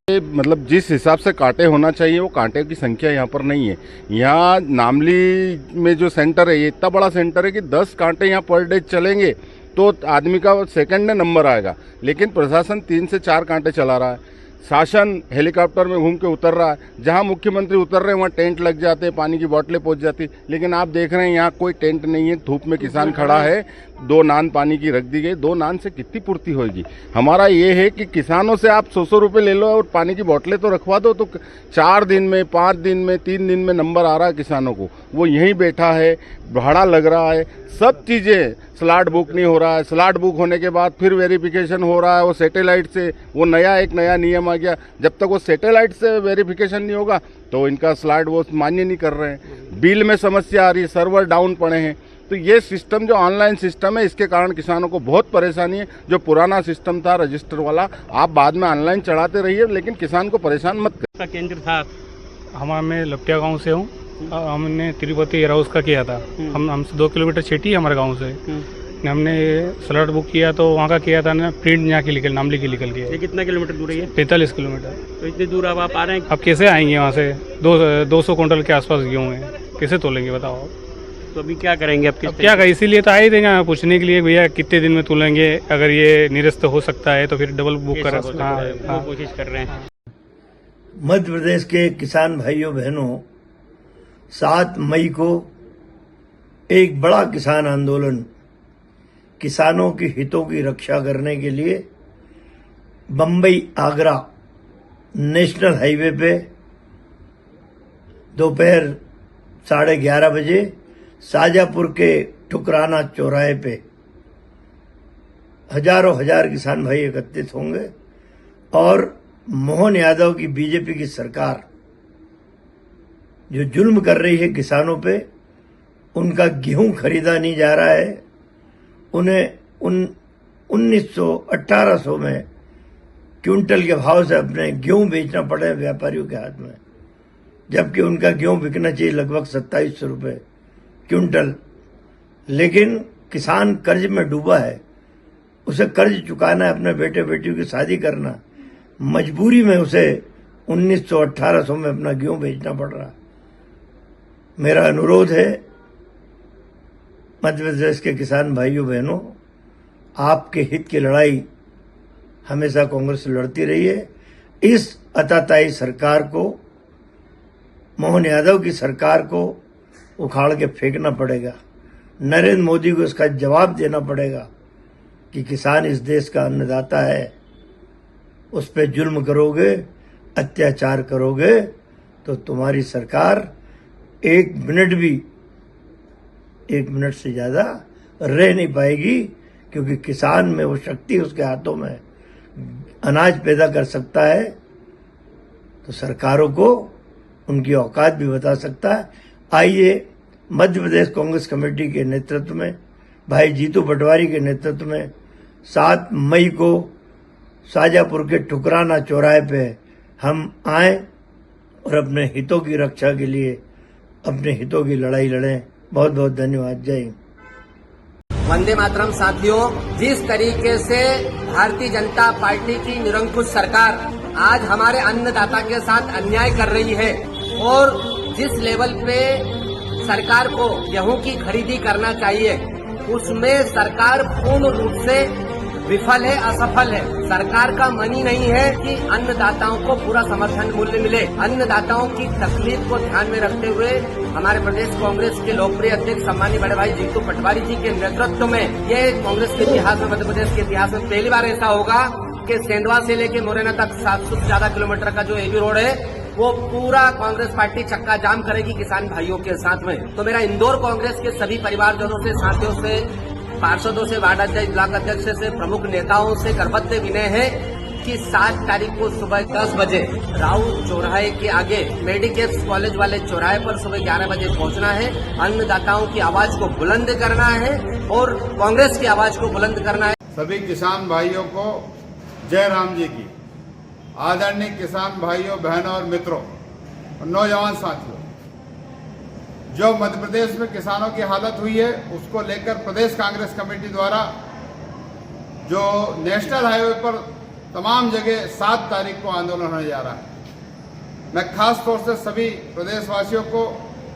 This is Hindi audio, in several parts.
मतलब जिस हिसाब से कांटे होना चाहिए वो कांटे की संख्या यहाँ पर नहीं है। यहाँ नामली में जो सेंटर है ये इतना बड़ा सेंटर है कि 10 कांटे यहाँ पर डे चलेंगे तो आदमी का सेकंड में नंबर आएगा, लेकिन प्रशासन 3 से 4 कांटे चला रहा है। शासन हेलीकॉप्टर में घूम के उतर रहा है, जहां मुख्यमंत्री उतर रहे हैं वहां टेंट लग जाते हैं, पानी की बोतलें पहुंच जाती, लेकिन आप देख रहे हैं यहाँ कोई टेंट नहीं है। धूप में किसान खड़ा है, 2 नान पानी की रख दी गई। 2 नान से कितनी पूर्ति होगी? हमारा ये है कि किसानों से आप 100 रुपये ले लो और पानी की बोतलें तो रखवा दो, तो 4 दिन में, 5 दिन में, 3 दिन में नंबर आ रहा है किसानों को। वो यहीं बैठा है, भाड़ा लग रहा है, सब चीज़ें, स्लॉट बुक नहीं हो रहा है। स्लॉट बुक होने के बाद फिर वेरिफिकेशन हो रहा है वो सैटेलाइट से। वो एक नया नियम आ गया, जब तक वो सैटेलाइट से वेरिफिकेशन नहीं होगा तो इनका स्लॉट वो मान्य नहीं कर रहे हैं। बिल में समस्या आ रही है, सर्वर डाउन पड़े हैं। तो ये सिस्टम जो ऑनलाइन सिस्टम है इसके कारण किसानों को बहुत परेशानी है। जो पुराना सिस्टम था रजिस्टर वाला, आप बाद में ऑनलाइन चढ़ाते रहिए, लेकिन किसान को परेशान मत करें। केंद्र था मैं लपटिया गांव से हूँ। हमने तिरुपति एयर हाउस का किया था। हमसे 2 किलोमीटर छेटी है हमारे गांव से। हमने स्लॉट बुक किया तो वहाँ का किया था ना, प्रिंट यहाँ की नामली की निकल गया। ये कितना किलोमीटर दूर है ये? 45 किलोमीटर। तो इतनी दूर अब आप आ रहे हैं? अब कैसे आएंगे वहाँ से? 200 कुंटल के आसपास गेहूँ है, कैसे तोलेंगे बताओ? तो अभी क्या करेंगे? अब क्या करें? इसीलिए तो आए देंगे पूछने के लिए, भैया कितने दिन में तोलेंगे? अगर ये निरस्त हो सकता है तो फिर डबल बुक कर कोशिश कर रहे हैं। मध्य प्रदेश के किसान भाइयों बहनों, 7 मई को एक बड़ा किसान आंदोलन किसानों के हितों की रक्षा करने के लिए बंबई आगरा नेशनल हाईवे पे दोपहर 11:30 बजे शाजापुर के ठुकराना चौराहे पे हजारों किसान भाई एकत्रित होंगे और मोहन यादव की बीजेपी की सरकार जो जुल्म कर रही है किसानों पे, उनका गेहूं खरीदा नहीं जा रहा है, उन्हें 1900-1800 में क्विंटल के भाव से अपने गेहूं बेचना पड़े व्यापारियों के हाथ में, जबकि उनका गेहूं बिकना चाहिए लगभग 2700 रुपये क्विंटल। लेकिन किसान कर्ज में डूबा है, उसे कर्ज चुकाना है, अपने बेटे बेटियों की शादी करना, मजबूरी में उसे 1900-1800 में अपना गेहूं बेचना पड़ रहा। मेरा अनुरोध है मध्य प्रदेश के किसान भाइयों बहनों, आपके हित की लड़ाई हमेशा कांग्रेस लड़ती रही है। इस अताताई सरकार को, मोहन यादव की सरकार को उखाड़ के फेंकना पड़ेगा। नरेंद्र मोदी को इसका जवाब देना पड़ेगा कि किसान इस देश का अन्नदाता है, उस पर जुल्म करोगे, अत्याचार करोगे तो तुम्हारी सरकार 1 मिनट से ज्यादा रह नहीं पाएगी, क्योंकि किसान में वो शक्ति उसके हाथों में अनाज पैदा कर सकता है, तो सरकारों को उनकी औकात भी बता सकता है। आइए मध्य प्रदेश कांग्रेस कमेटी के नेतृत्व में, भाई जीतू पटवारी के नेतृत्व में 7 मई को शाजापुर के ठुकराना चौराहे पे हम आए और अपने हितों की रक्षा के लिए अपने हितों की लड़ाई लड़ें। बहुत बहुत धन्यवाद। जय हिंद। वंदे मातरम। साथियों, जिस तरीके से भारतीय जनता पार्टी की निरंकुश सरकार आज हमारे अन्नदाता के साथ अन्याय कर रही है और जिस लेवल पे सरकार को गेहूं की खरीदी करना चाहिए, उसमें सरकार पूर्ण रूप से विफल है, असफल है। सरकार का मन ही नहीं है कि अन्नदाताओं को पूरा समर्थन मूल्य मिले। अन्नदाताओं की तकलीफ को ध्यान में रखते हुए हमारे प्रदेश कांग्रेस के लोकप्रिय अध्यक्ष सम्मानीय बड़े भाई जीतू पटवारी जी के नेतृत्व में ये कांग्रेस के इतिहास में, मध्य प्रदेश के इतिहास में पहली बार ऐसा होगा कि सेंधवा से लेके मुरैना तक 700 से ज्यादा किलोमीटर का जो एबी रोड है वो पूरा कांग्रेस पार्टी चक्का जाम करेगी किसान भाइयों के साथ में। तो मेरा इंदौर कांग्रेस के सभी परिवारजनों से, साथियों से, पार्षदों से, वार्ड अध्यक्ष, ब्लॉक अध्यक्ष से, प्रमुख नेताओं से करबद्ध विनय है कि 7 तारीख को सुबह 10 बजे राउत चौराहे के आगे मेडिकेट्स कॉलेज वाले चौराहे पर सुबह 11 बजे पहुंचना है। अन्नदाताओं की आवाज को बुलंद करना है और कांग्रेस की आवाज को बुलंद करना है। सभी किसान भाइयों को जय राम जी की। आदरणीय किसान भाइयों, बहनों और मित्रों और नौजवान साथियों, जो मध्य प्रदेश में किसानों की हालत हुई है उसको लेकर प्रदेश कांग्रेस कमेटी द्वारा जो नेशनल हाईवे पर तमाम जगह 7 तारीख को आंदोलन होने जा रहा है। मैं खास तौर से सभी प्रदेशवासियों को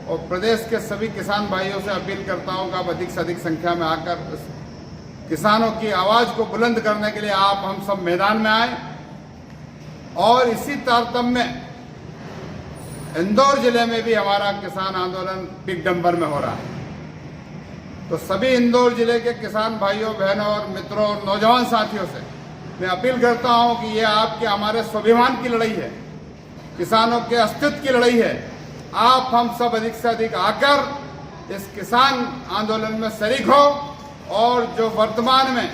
और प्रदेश के सभी किसान भाइयों से अपील करता हूं कि आप अधिक से अधिक संख्या में आकर किसानों की आवाज़ को बुलंद करने के लिए आप हम सब मैदान में आए। और इसी तारतम्य में इंदौर जिले में भी हमारा किसान आंदोलन बिग नंबर में हो रहा है। तो सभी इंदौर जिले के किसान भाइयों, बहनों और मित्रों और नौजवान साथियों से मैं अपील करता हूं कि ये आपके हमारे स्वाभिमान की लड़ाई है, किसानों के अस्तित्व की लड़ाई है। आप हम सब अधिक से अधिक आकर इस किसान आंदोलन में शरीक हो और जो वर्तमान में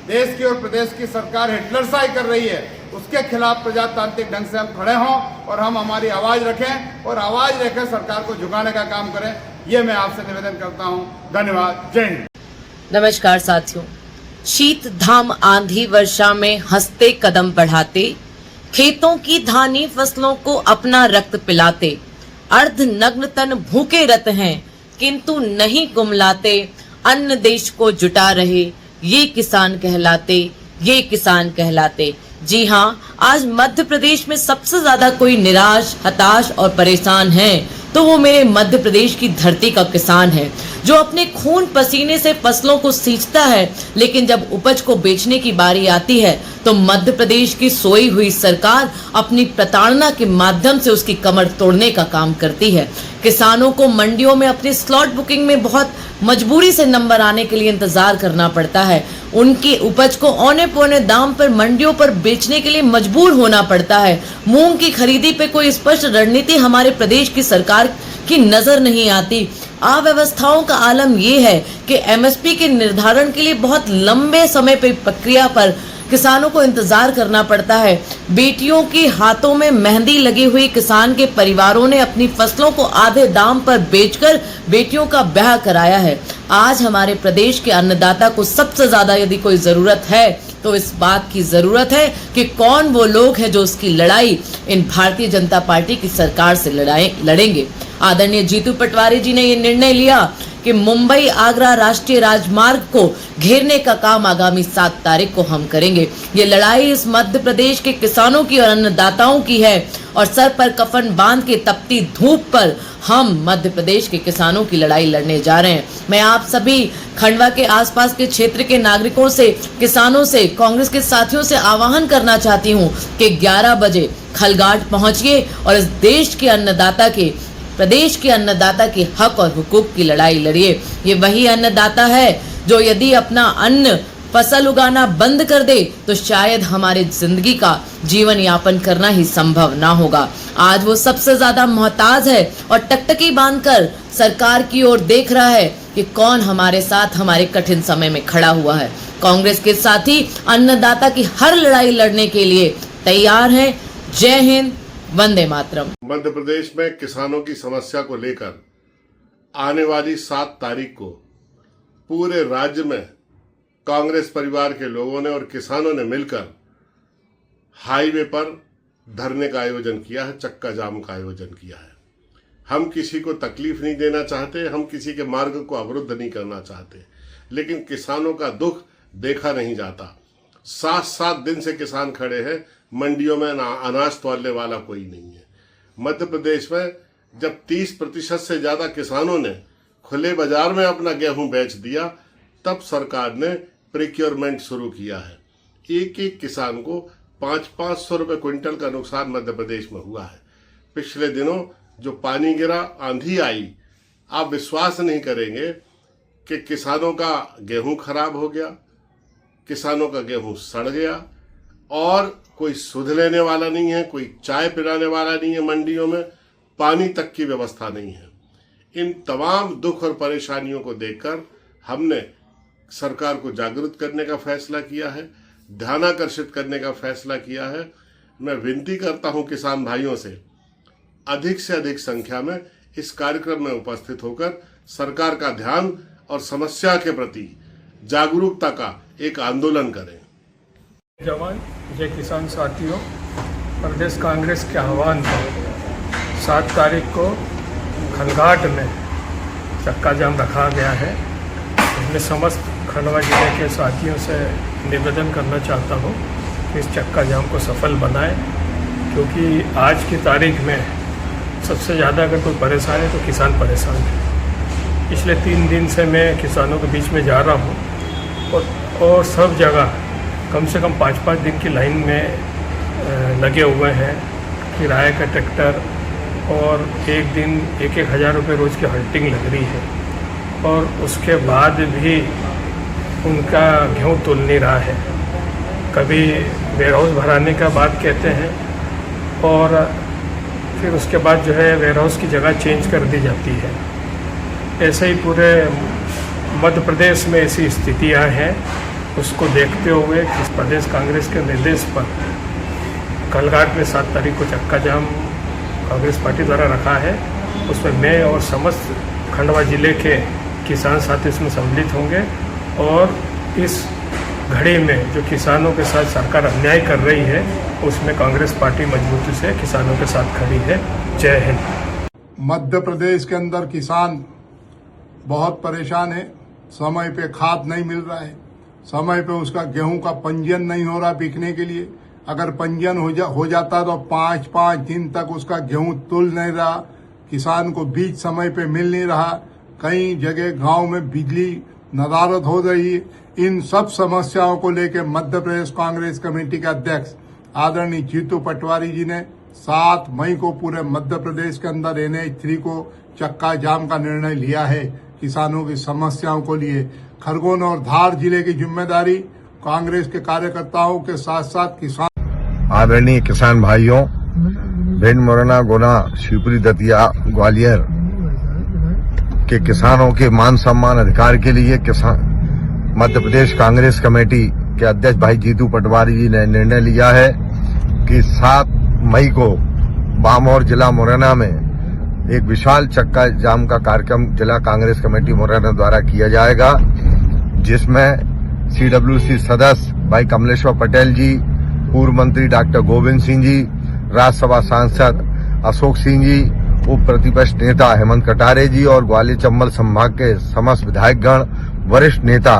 देश की और प्रदेश की सरकार हिटलरशाही कर रही है उसके खिलाफ प्रजातांत्रिक ढंग से हम खड़े हों और हम हमारी आवाज़ रखें और आवाज़ रखें सरकार को झुकाने का काम करें। ये मैं आपसे निवेदन करता हूं। धन्यवाद। जय हिंद। नमस्कार साथियों, शीत धाम आंधी वर्षा में हंसते कदम बढ़ाते, खेतों की धानी फसलों को अपना रक्त पिलाते, अर्ध नग्न तन भूखे रत हैं किंतु नहीं कुमलाते, अन्न देश को जुटा रहे ये किसान कहलाते, ये किसान कहलाते। जी हाँ, आज मध्य प्रदेश में सबसे ज्यादा कोई निराश, हताश और परेशान है तो वो मेरे मध्य प्रदेश की धरती का किसान है, जो अपने खून पसीने से फसलों को सींचता है, लेकिन जब उपज को बेचने की बारी आती है तो मध्य प्रदेश की सोई हुई सरकार अपनी प्रताड़ना के माध्यम से उसकी कमर तोड़ने का काम करती है। किसानों को मंडियों में अपनी स्लॉट बुकिंग में बहुत मजबूरी से नंबर आने के लिए इंतजार करना पड़ता है। उनकी उपज को औने पौने दाम पर मंडियों पर बेचने के लिए मजबूर होना पड़ता है। मूंग की खरीदी पे कोई स्पष्ट रणनीति हमारे प्रदेश की सरकार की नजर नहीं आती। अव्यवस्थाओं का आलम ये है कि एमएसपी के निर्धारण के लिए बहुत लंबे समय पे प्रक्रिया पर किसानों को इंतजार करना पड़ता है। बेटियों के हाथों में मेहंदी लगी हुई किसान के परिवारों ने अपनी फसलों को आधे दाम पर बेचकर बेटियों का ब्याह कराया है। आज हमारे प्रदेश के अन्नदाता को सबसे ज्यादा यदि कोई जरूरत है तो इस बात की जरूरत है कि कौन वो लोग हैं जो उसकी लड़ाई इन भारतीय जनता पार्टी की सरकार से लड़ेंगे। आदरणीय जीतू पटवारी जी ने ये निर्णय लिया कि मुंबई आगरा राष्ट्रीय राजमार्ग को घेरने का काम आगामी 7 तारीख को हम करेंगे। ये लड़ाई इस मध्य प्रदेश के किसानों की और अन्नदाताओं की है और सर पर कफन बांध के तपती धूप पर हम मध्य प्रदेश के किसानों की लड़ाई लड़ने जा रहे हैं। मैं आप सभी खंडवा के आसपास के क्षेत्र के नागरिकों से, किसानों से, कांग्रेस के साथियों से आह्वान करना चाहती हूँ कि 11 बजे खलघाट पहुंचिए और इस देश के अन्नदाता के, प्रदेश के अन्नदाता के हक और हुकूक की लड़ाई लड़िए। ये वही अन्नदाता है जो यदि अपना अन्न फसल उगाना बंद कर दे तो शायद हमारे जिंदगी का जीवन यापन करना ही संभव ना होगा। आज वो सबसे ज्यादा मोहताज है और टकटकी बांधकर सरकार की ओर देख रहा है कि कौन हमारे साथ हमारे कठिन समय में खड़ा हुआ है। कांग्रेस के साथी अन्नदाता की हर लड़ाई लड़ने के लिए तैयार हैं। जय हिंद, वंदे मातरम। मध्य प्रदेश में किसानों की समस्या को लेकर आने वाली 7 तारीख को पूरे राज्य में कांग्रेस परिवार के लोगों ने और किसानों ने मिलकर हाईवे पर धरने का आयोजन किया है, चक्का जाम का आयोजन किया है। हम किसी को तकलीफ नहीं देना चाहते, हम किसी के मार्ग को अवरुद्ध नहीं करना चाहते, लेकिन किसानों का दुख देखा नहीं जाता। 7-7 दिन से किसान खड़े हैं, मंडियों में अनाज तोलने वाला कोई नहीं है। मध्य प्रदेश में जब 30% से ज्यादा किसानों ने खुले बाजार में अपना गेहूं बेच दिया, तब सरकार ने प्रिक्योरमेंट शुरू किया है। एक एक किसान को 500-500 रुपए क्विंटल का नुकसान मध्य प्रदेश में हुआ है। पिछले दिनों जो पानी गिरा, आंधी आई, आप विश्वास नहीं करेंगे कि किसानों का गेहूं खराब हो गया, किसानों का गेहूं सड़ गया और कोई सुध लेने वाला नहीं है, कोई चाय पिलाने वाला नहीं है, मंडियों में पानी तक की व्यवस्था नहीं है। इन तमाम दुख और परेशानियों को देखकर हमने सरकार को जागरूक करने का फैसला किया है, ध्यानाकर्षित करने का फैसला किया है। मैं विनती करता हूं किसान भाइयों से अधिक संख्या में इस कार्यक्रम में उपस्थित होकर सरकार का ध्यान और समस्या के प्रति जागरूकता का एक आंदोलन करें। जवान जय किसान साथियों, प्रदेश कांग्रेस के आह्वान पर 7 तारीख को खलघाट में चक्का जाम रखा गया है। इसमें समस्त खंडवा जिले के साथियों से निवेदन करना चाहता हूँ इस चक्का जाम को सफल बनाए, क्योंकि आज की तारीख में सबसे ज़्यादा अगर कोई परेशान है तो किसान परेशान है। पिछले 3 दिन से मैं किसानों के बीच में जा रहा हूँ और सब जगह कम से कम 5-5 दिन की लाइन में लगे हुए हैं। किराए का ट्रैक्टर और एक दिन 1-1 हज़ार रुपये रोज़ की हल्टिंग लग रही है, और उसके बाद भी उनका गेहूँ तुल नहीं रहा है। कभी वेयर हाउस भराने का बात कहते हैं और फिर उसके बाद जो है वेयर हाउस की जगह चेंज कर दी जाती है। ऐसे ही पूरे मध्य प्रदेश में ऐसी स्थितियां हैं। उसको देखते हुए प्रदेश कांग्रेस के निर्देश पर कलघाट में 7 तारीख को चक्का जाम कांग्रेस पार्टी द्वारा रखा है। उसमें मैं और समस्त खंडवा जिले के किसान साथी इसमें सम्मिलित होंगे, और इस घड़ी में जो किसानों के साथ सरकार अन्याय कर रही है उसमें कांग्रेस पार्टी मजबूती से किसानों के साथ खड़ी है। जय हिंद। मध्य प्रदेश के अंदर किसान बहुत परेशान है। समय पे खाद नहीं मिल रहा है, समय पे उसका गेहूं का पंजीयन नहीं हो रहा बिकने के लिए। अगर पंजीयन हो जाता तो 5-5 दिन तक उसका गेहूं तुल नहीं रहा। किसान को बीज समय पे मिल नहीं रहा। कई जगह गांव में बिजली नदारत हो रही है। इन सब समस्याओं को लेकर मध्य प्रदेश कांग्रेस कमेटी के अध्यक्ष आदरणीय जीतू पटवारी जी ने 7 मई को पूरे मध्य प्रदेश के अंदर NH3 को चक्का जाम का निर्णय लिया है किसानों की समस्याओं को लिए। खरगोन और धार जिले की जिम्मेदारी कांग्रेस के कार्यकर्ताओं के साथ साथ किसान। आदरणीय किसान भाइयों, भिंड, मुरैना, गुना, शिवपुरी, दतिया, ग्वालियर के किसानों के मान सम्मान अधिकार के लिए मध्य प्रदेश कांग्रेस कमेटी के अध्यक्ष भाई जीतू पटवारी जी ने निर्णय लिया है कि 7 मई को बामौर जिला मुरैना में एक विशाल चक्का जाम का कार्यक्रम जिला कांग्रेस कमेटी मुरैना द्वारा किया जाएगा, जिसमें CWC सदस्य भाई कमलेश्वर पटेल जी, पूर्व मंत्री डॉक्टर गोविंद सिंह जी, राज्यसभा सांसद अशोक सिंह जी, उप प्रतिपक्ष नेता हेमंत कटारे जी और ग्वालियर चंबल संभाग के समस्त विधायकगण, वरिष्ठ नेता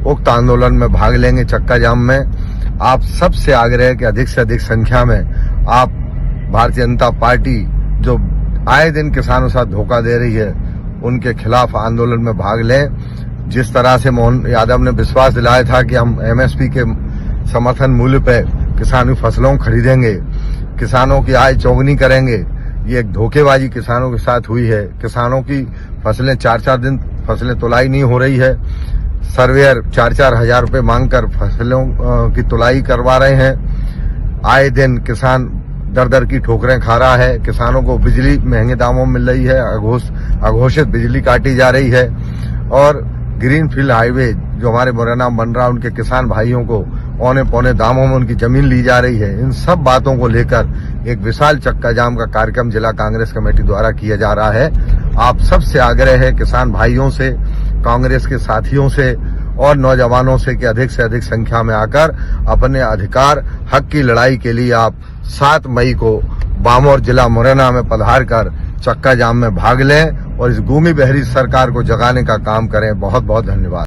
उक्त आंदोलन में भाग लेंगे। चक्का जाम में आप सबसे आग्रह है कि अधिक से अधिक संख्या में आप भारतीय जनता पार्टी जो आए दिन किसानों के साथ धोखा दे रही है उनके खिलाफ आंदोलन में भाग लें। जिस तरह से मोहन यादव ने विश्वास दिलाया था कि हम MSP के समर्थन मूल्य पर किसानी फसलों खरीदेंगे, किसानों की आय चौगुनी करेंगे, ये एक धोखेबाजी किसानों के साथ हुई है। किसानों की फसलें 4-4 दिन फसलें तुलाई नहीं हो रही है। सर्वेयर 4-4 हज़ार रुपये मांगकर फसलों की तुलाई करवा रहे हैं। आए दिन किसान दर की ठोकरें खा रहा है। किसानों को बिजली महंगे दामों में मिल रही है, अघोषित बिजली काटी जा रही है, और ग्रीन फील्ड हाईवे जो हमारे मुरैना में बन रहा है उनके किसान भाइयों को औने पौने दामों में उनकी जमीन ली जा रही है। इन सब बातों को लेकर एक विशाल चक्का जाम का कार्यक्रम जिला कांग्रेस कमेटी द्वारा किया जा रहा है। आप सबसे आग्रह है किसान भाइयों से, कांग्रेस के साथियों से और नौजवानों से कि अधिक से अधिक संख्या में आकर अपने अधिकार हक की लड़ाई के लिए आप 7 मई को बामौर जिला मुरैना में पधार कर चक्का जाम में भाग लें और इस गुमी बहरी सरकार को जगाने का काम करें। बहुत बहुत धन्यवाद।